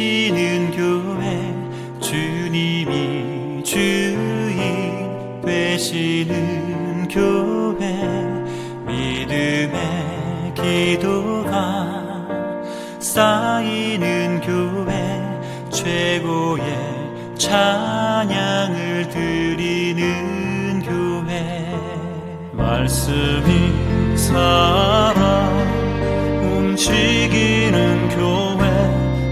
되시는 교회, 주님이 주인 되시는 교회, 믿음의 기도가 쌓이는 교회, 최고의 찬양을 드리는 교회. 말씀이 살아 움직이는 교회,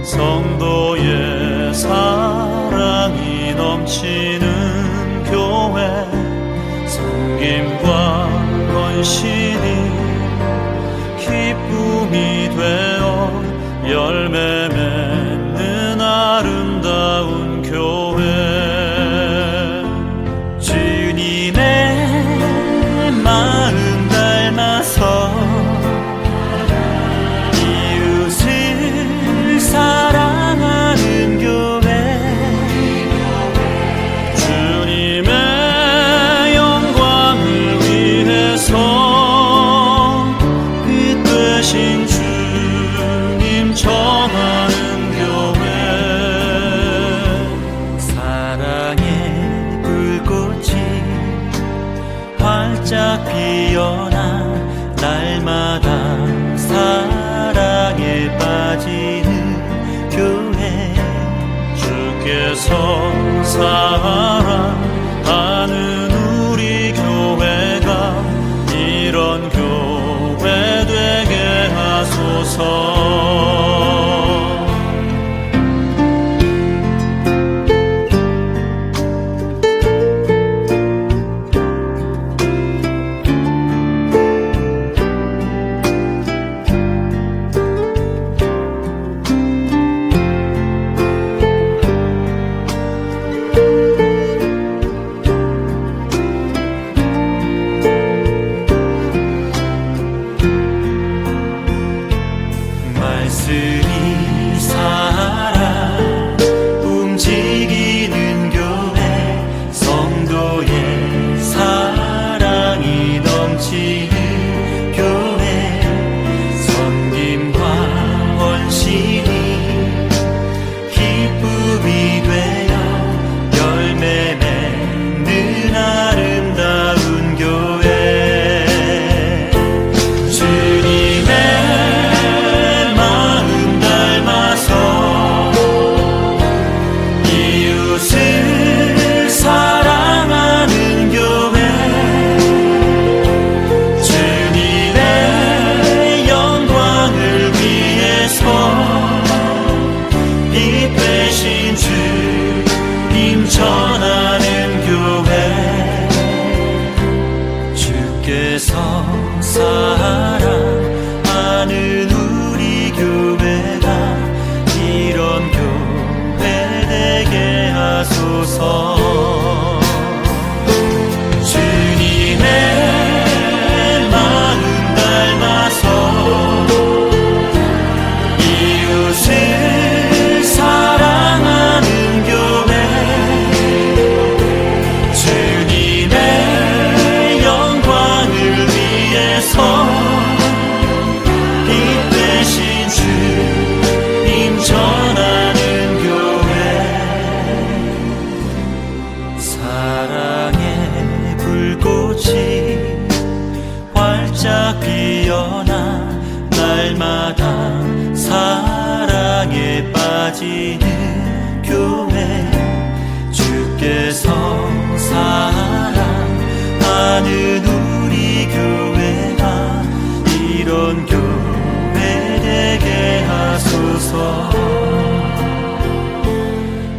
성도의 사랑이 넘치는 교회, 섬김과 헌신이 기쁨이 되어 열매 맺는 아름다운 교회. 주님의 마음 닮아서 이웃을 사랑하는 교회, 주님의 영광을 위해서 빛 되신 주님 전하는 교회. 사랑의 불꽃이 활짝 피어나 날마다 사랑에 빠지는 교회, 주께서 사랑하는 우리 교회가 이런 교회 되게 하소서. 말씀이 살아 움직이는 교회, 성도의 사랑이 넘치는 교회, 섬김과 헌신이 기쁨이 되어 열매 맺는 아름다운 교회. 주님의 이웃을 사랑하는 교회, 주님의 영광을 위해서 빛 되신 주님 전하는 교회, 주께서 사랑하는 우리 교회가 이런 교회 되게 하소서. 주님의 마음 닮아서 이웃을 사랑하는 교회, 주님의 영광을 위해서 빛 되신 주님 전하는 교회. 사랑의 불꽃이 활짝 피어나 날마다 사랑에 빠지는 교회, 주께서 사랑하는 우리 교회가 이런 교회 되게 하소서.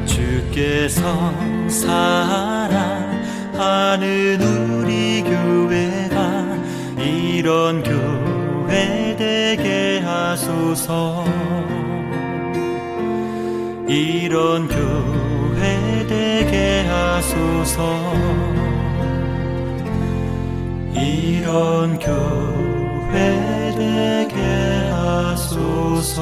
주께서 사랑하는 우리 교회가 이런 교회 되게 하소서. 이런 교회 되게 하소서. 이런 교회 되게 하소서.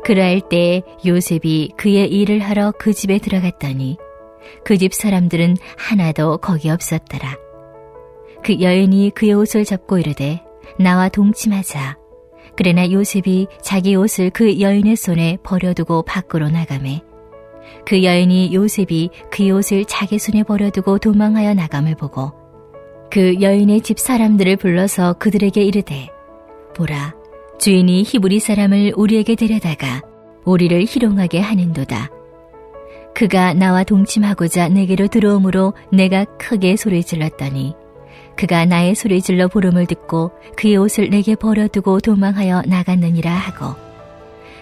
그러할 때 요셉이 그의 일을 하러 그 집에 들어갔더니 그 집 사람들은 하나도 거기 없었더라. 그 여인이 그의 옷을 잡고 이르되 나와 동침하자. 그러나 요셉이 자기 옷을 그 여인의 손에 버려두고 밖으로 나가매 그 여인이 요셉이 그의 옷을 자기 손에 버려두고 도망하여 나감을 보고 그 여인의 집 사람들을 불러서 그들에게 이르되 보라, 주인이 히브리 사람을 우리에게 데려다가 우리를 희롱하게 하는도다. 그가 나와 동침하고자 내게로 들어오므로 내가 크게 소리 질렀더니 그가 나의 소리 질러 부름을 듣고 그의 옷을 내게 버려두고 도망하여 나갔느니라 하고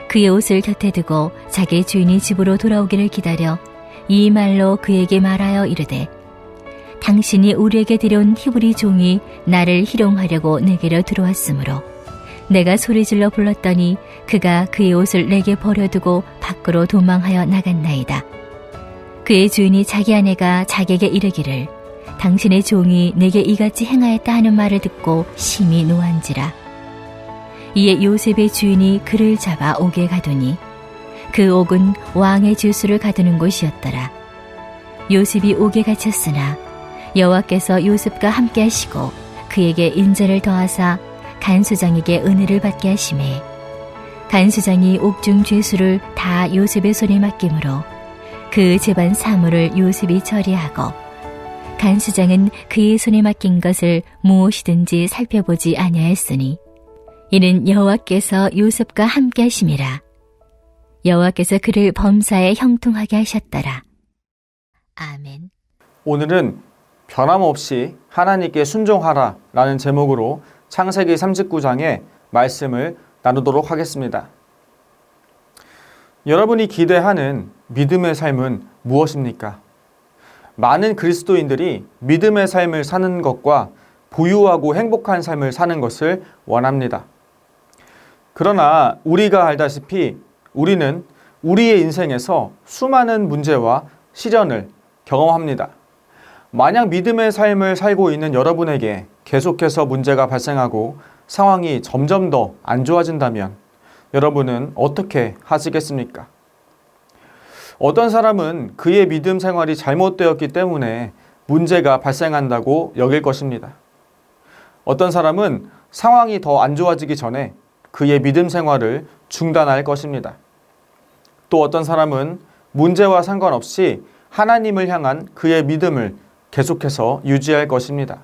그의 옷을 곁에 두고 자기 주인이 집으로 돌아오기를 기다려 이 말로 그에게 말하여 이르되 당신이 우리에게 데려온 히브리 종이 나를 희롱하려고 내게로 들어왔으므로 내가 소리질러 불렀더니 그가 그의 옷을 내게 버려두고 밖으로 도망하여 나갔나이다. 그의 주인이 자기 아내가 자기에게 이르기를 당신의 종이 내게 이같이 행하였다 하는 말을 듣고 심히 노한지라. 이에 요셉의 주인이 그를 잡아 옥에 가두니 그 옥은 왕의 주수를 가두는 곳이었더라. 요셉이 옥에 갇혔으나 여호와께서 요셉과 함께 하시고 그에게 인자를 더하사 간수장에게 은혜를 받게 하시매 간수장이 옥중 죄수를 다 요셉의 손에 맡기므로 그 집안 사물을 요셉이 처리하고 간수장은 그의 손에 맡긴 것을 무엇이든지 살펴보지 아니하였으니 이는 여호와께서 요셉과 함께 하심이라. 여호와께서 그를 범사에 형통하게 하셨더라. 아멘. 오늘은 변함없이 하나님께 순종하라 라는 제목으로 창세기 39장의 말씀을 나누도록 하겠습니다. 여러분이 기대하는 믿음의 삶은 무엇입니까? 많은 그리스도인들이 믿음의 삶을 사는 것과 부유하고 행복한 삶을 사는 것을 원합니다. 그러나 우리가 알다시피 우리는 우리의 인생에서 수많은 문제와 시련을 경험합니다. 만약 믿음의 삶을 살고 있는 여러분에게 계속해서 문제가 발생하고 상황이 점점 더 안 좋아진다면 여러분은 어떻게 하시겠습니까? 어떤 사람은 그의 믿음 생활이 잘못되었기 때문에 문제가 발생한다고 여길 것입니다. 어떤 사람은 상황이 더 안 좋아지기 전에 그의 믿음 생활을 중단할 것입니다. 또 어떤 사람은 문제와 상관없이 하나님을 향한 그의 믿음을 계속해서 유지할 것입니다.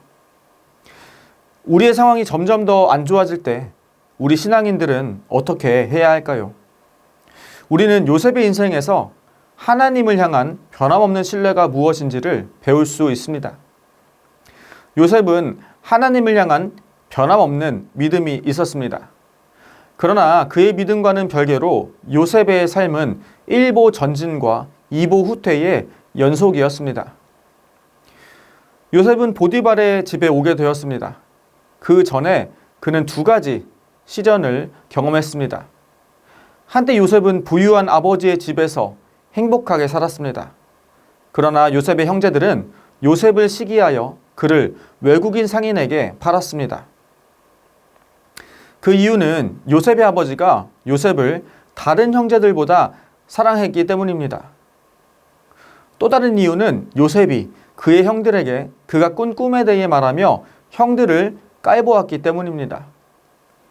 우리의 상황이 점점 더 안 좋아질 때 우리 신앙인들은 어떻게 해야 할까요? 우리는 요셉의 인생에서 하나님을 향한 변함없는 신뢰가 무엇인지를 배울 수 있습니다. 요셉은 하나님을 향한 변함없는 믿음이 있었습니다. 그러나 그의 믿음과는 별개로 요셉의 삶은 1보 전진과 2보 후퇴의 연속이었습니다. 요셉은 보디발의 집에 오게 되었습니다. 그 전에 그는 2가지 시련을 경험했습니다. 한때 요셉은 부유한 아버지의 집에서 행복하게 살았습니다. 그러나 요셉의 형제들은 요셉을 시기하여 그를 외국인 상인에게 팔았습니다. 그 이유는 요셉의 아버지가 요셉을 다른 형제들보다 사랑했기 때문입니다. 또 다른 이유는 요셉이 그의 형들에게 그가 꾼 꿈에 대해 말하며 형들을 깔보았기 때문입니다.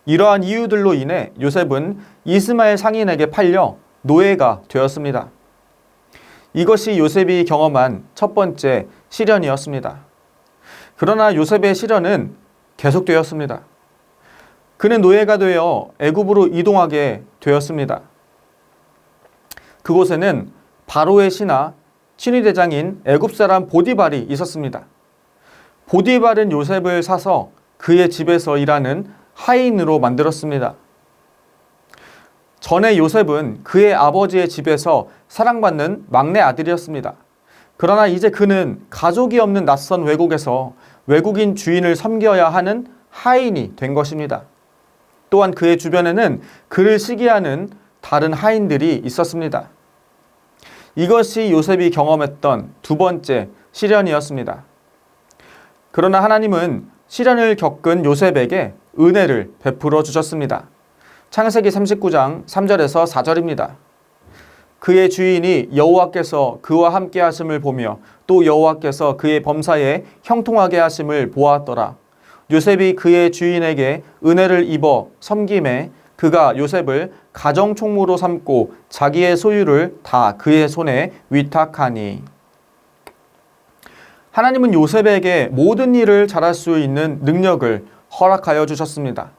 이러한 이유들로 인해 요셉은 이스마엘 상인에게 팔려 노예가 되었습니다. 이것이 요셉이 경험한 첫 번째 시련이었습니다. 그러나 요셉의 시련은 계속되었습니다. 그는 노예가 되어 애굽으로 이동하게 되었습니다. 그곳에는 바로의 신하 친위대장인 애굽 사람 보디발이 있었습니다. 보디발은 요셉을 사서 그의 집에서 일하는 하인으로 만들었습니다. 전에 요셉은 그의 아버지의 집에서 사랑받는 막내 아들이었습니다. 그러나 이제 그는 가족이 없는 낯선 외국에서 외국인 주인을 섬겨야 하는 하인이 된 것입니다. 또한 그의 주변에는 그를 시기하는 다른 하인들이 있었습니다. 이것이 요셉이 경험했던 2번째 시련이었습니다. 그러나 하나님은 시련을 겪은 요셉에게 은혜를 베풀어 주셨습니다. 창세기 39장 3절에서 4절입니다. 그의 주인이 여호와께서 그와 함께 하심을 보며 또 여호와께서 그의 범사에 형통하게 하심을 보았더라. 요셉이 그의 주인에게 은혜를 입어 섬김에 그가 요셉을 가정총무로 삼고 자기의 소유를 다 그의 손에 위탁하니. 하나님은 요셉에게 모든 일을 잘할 수 있는 능력을 허락하여 주셨습니다.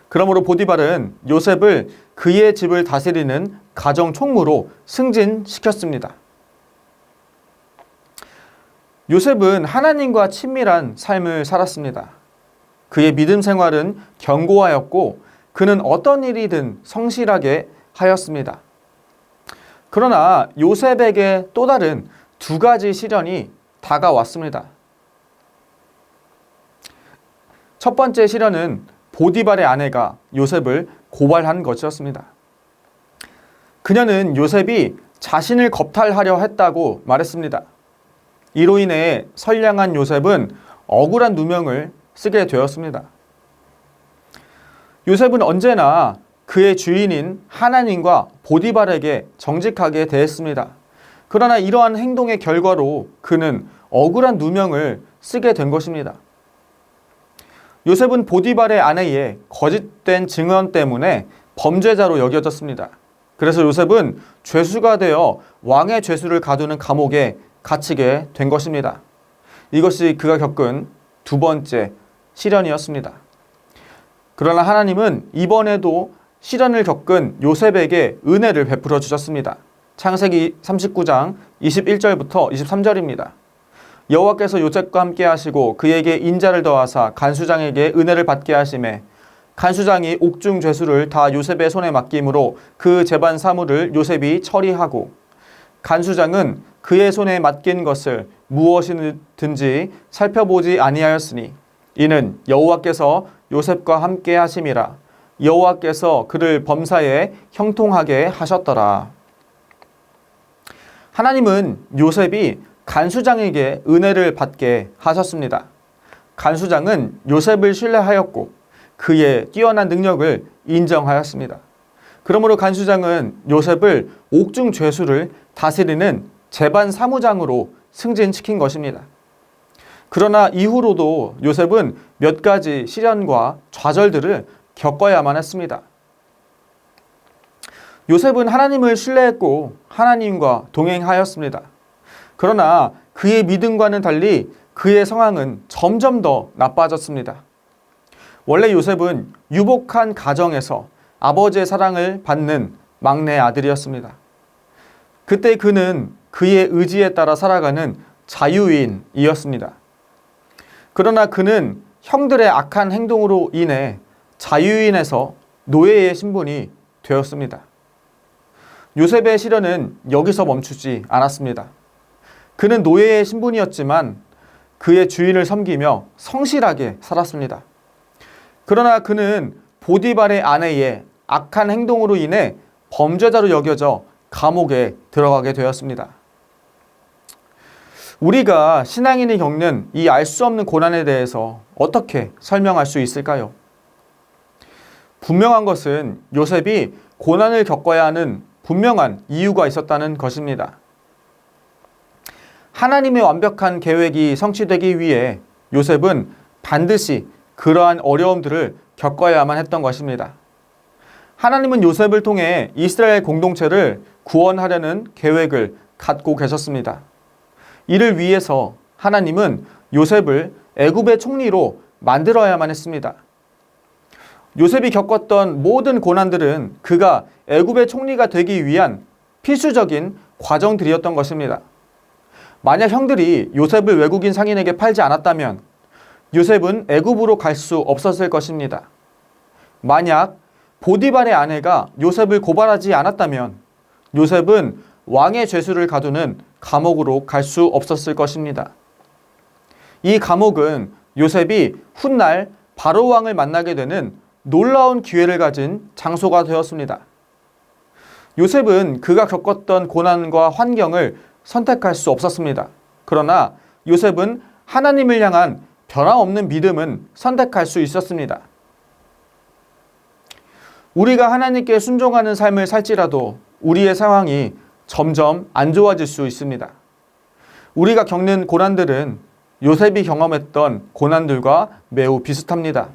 그러므로 보디발은 요셉을 그의 집을 다스리는 가정총무로 승진시켰습니다. 요셉은 하나님과 친밀한 삶을 살았습니다. 그의 믿음 생활은 견고하였고 그는 어떤 일이든 성실하게 하였습니다. 그러나 요셉에게 또 다른 두 가지 시련이 다가왔습니다. 첫 번째 시련은 보디발의 아내가 요셉을 고발한 것이었습니다. 그녀는 요셉이 자신을 겁탈하려 했다고 말했습니다. 이로 인해 선량한 요셉은 억울한 누명을 쓰게 되었습니다. 요셉은 언제나 그의 주인인 하나님과 보디발에게 정직하게 대했습니다. 그러나 이러한 행동의 결과로 그는 억울한 누명을 쓰게 된 것입니다. 요셉은 보디발의 아내의 거짓된 증언 때문에 범죄자로 여겨졌습니다. 그래서 요셉은 죄수가 되어 왕의 죄수를 가두는 감옥에 갇히게 된 것입니다. 이것이 그가 겪은 두 번째 시련이었습니다. 그러나 하나님은 이번에도 시련을 겪은 요셉에게 은혜를 베풀어 주셨습니다. 창세기 39장 21절부터 23절입니다. 여호와께서 요셉과 함께 하시고 그에게 인자를 더하사 간수장에게 은혜를 받게 하시매 간수장이 옥중 죄수를 다 요셉의 손에 맡김으로 그 재반 사물을 요셉이 처리하고 간수장은 그의 손에 맡긴 것을 무엇이든지 살펴보지 아니하였으니 이는 여호와께서 요셉과 함께 하심이라. 여호와께서 그를 범사에 형통하게 하셨더라. 하나님은 요셉이 간수장에게 은혜를 받게 하셨습니다. 간수장은 요셉을 신뢰하였고 그의 뛰어난 능력을 인정하였습니다. 그러므로 간수장은 요셉을 옥중 죄수를 다스리는 재반 사무장으로 승진시킨 것입니다. 그러나 이후로도 요셉은 몇 가지 시련과 좌절들을 겪어야만 했습니다. 요셉은 하나님을 신뢰했고 하나님과 동행하였습니다. 그러나 그의 믿음과는 달리 그의 상황은 점점 더 나빠졌습니다. 원래 요셉은 유복한 가정에서 아버지의 사랑을 받는 막내 아들이었습니다. 그때 그는 그의 의지에 따라 살아가는 자유인이었습니다. 그러나 그는 형들의 악한 행동으로 인해 자유인에서 노예의 신분이 되었습니다. 요셉의 시련은 여기서 멈추지 않았습니다. 그는 노예의 신분이었지만 그의 주인을 섬기며 성실하게 살았습니다. 그러나 그는 보디발의 아내의 악한 행동으로 인해 범죄자로 여겨져 감옥에 들어가게 되었습니다. 우리가 신앙인이 겪는 이 알 수 없는 고난에 대해서 어떻게 설명할 수 있을까요? 분명한 것은 요셉이 고난을 겪어야 하는 분명한 이유가 있었다는 것입니다. 하나님의 완벽한 계획이 성취되기 위해 요셉은 반드시 그러한 어려움들을 겪어야만 했던 것입니다. 하나님은 요셉을 통해 이스라엘 공동체를 구원하려는 계획을 갖고 계셨습니다. 이를 위해서 하나님은 요셉을 애굽의 총리로 만들어야만 했습니다. 요셉이 겪었던 모든 고난들은 그가 애굽의 총리가 되기 위한 필수적인 과정들이었던 것입니다. 만약 형들이 요셉을 외국인 상인에게 팔지 않았다면 요셉은 애굽으로 갈 수 없었을 것입니다. 만약 보디발의 아내가 요셉을 고발하지 않았다면 요셉은 왕의 죄수를 가두는 감옥으로 갈 수 없었을 것입니다. 이 감옥은 요셉이 훗날 바로 왕을 만나게 되는 놀라운 기회를 가진 장소가 되었습니다. 요셉은 그가 겪었던 고난과 환경을 선택할 수 없었습니다. 그러나 요셉은 하나님을 향한 변함없는 믿음은 선택할 수 있었습니다. 우리가 하나님께 순종하는 삶을 살지라도 우리의 상황이 점점 안 좋아질 수 있습니다. 우리가 겪는 고난들은 요셉이 경험했던 고난들과 매우 비슷합니다.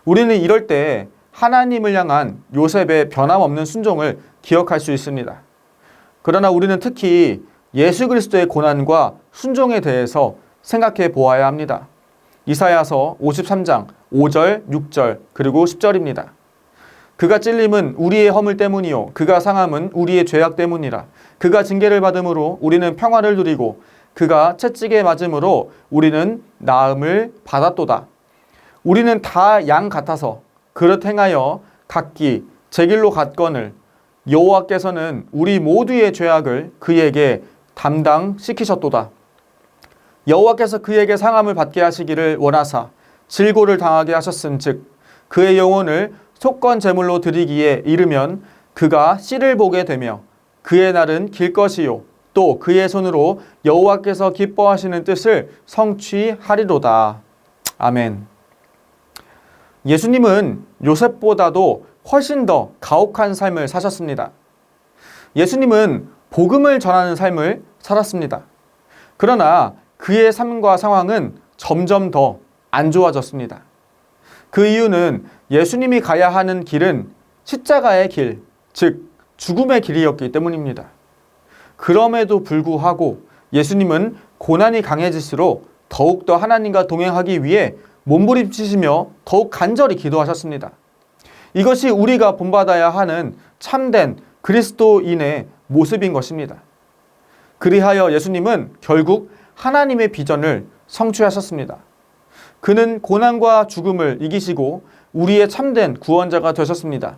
우리는 이럴 때 하나님을 향한 요셉의 변함없는 순종을 기억할 수 있습니다. 그러나 우리는 특히 예수 그리스도의 고난과 순종에 대해서 생각해 보아야 합니다. 이사야서 53장 5절, 6절, 그리고 10절입니다. 그가 찔림은 우리의 허물 때문이요 그가 상함은 우리의 죄악 때문이라. 그가 징계를 받음으로 우리는 평화를 누리고 그가 채찍에 맞음으로 우리는 나음을 받았도다. 우리는 다 양 같아서 그릇 행하여 각기 제 길로 갔거늘 여호와께서는 우리 모두의 죄악을 그에게 담당시키셨도다. 여호와께서 그에게 상함을 받게 하시기를 원하사 질고를 당하게 하셨은즉 그의 영혼을 속건 제물로 드리기에 이르면 그가 씨를 보게 되며 그의 날은 길 것이요 또 그의 손으로 여호와께서 기뻐하시는 뜻을 성취하리로다. 아멘. 예수님은 요셉보다도 훨씬 더 가혹한 삶을 사셨습니다. 예수님은 복음을 전하는 삶을 살았습니다. 그러나 그의 삶과 상황은 점점 더 안 좋아졌습니다. 그 이유는 예수님이 가야 하는 길은 십자가의 길, 즉 죽음의 길이었기 때문입니다. 그럼에도 불구하고 예수님은 고난이 강해질수록 더욱더 하나님과 동행하기 위해 몸부림치시며 더욱 간절히 기도하셨습니다. 이것이 우리가 본받아야 하는 참된 그리스도인의 모습인 것입니다. 그리하여 예수님은 결국 하나님의 비전을 성취하셨습니다. 그는 고난과 죽음을 이기시고 우리의 참된 구원자가 되셨습니다.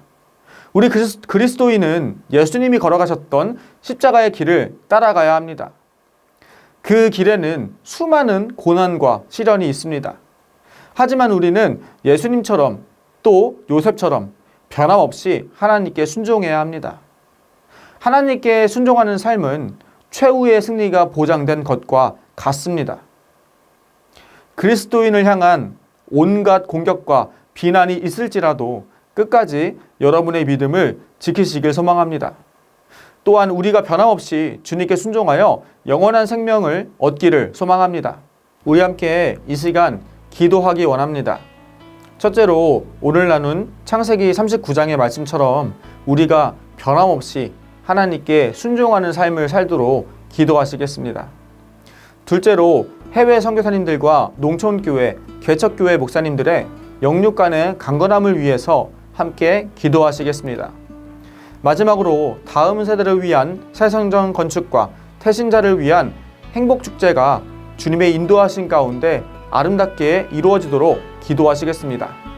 우리 그리스도인은 예수님이 걸어가셨던 십자가의 길을 따라가야 합니다. 그 길에는 수많은 고난과 시련이 있습니다. 하지만 우리는 예수님처럼 또 요셉처럼 변함없이 하나님께 순종해야 합니다. 하나님께 순종하는 삶은 최후의 승리가 보장된 것과 같습니다. 그리스도인을 향한 온갖 공격과 비난이 있을지라도 끝까지 여러분의 믿음을 지키시길 소망합니다. 또한 우리가 변함없이 주님께 순종하여 영원한 생명을 얻기를 소망합니다. 우리 함께 이 시간 기도하기 원합니다. 첫째로 오늘 나눈 창세기 39장의 말씀처럼 우리가 변함없이 하나님께 순종하는 삶을 살도록 기도하시겠습니다. 둘째로 해외 선교사님들과 농촌교회, 개척교회 목사님들의 영육 간의 강건함을 위해서 함께 기도하시겠습니다. 마지막으로 다음 세대를 위한 새 성전 건축과 태신자를 위한 행복축제가 주님의 인도하신 가운데 아름답게 이루어지도록 기도하시겠습니다.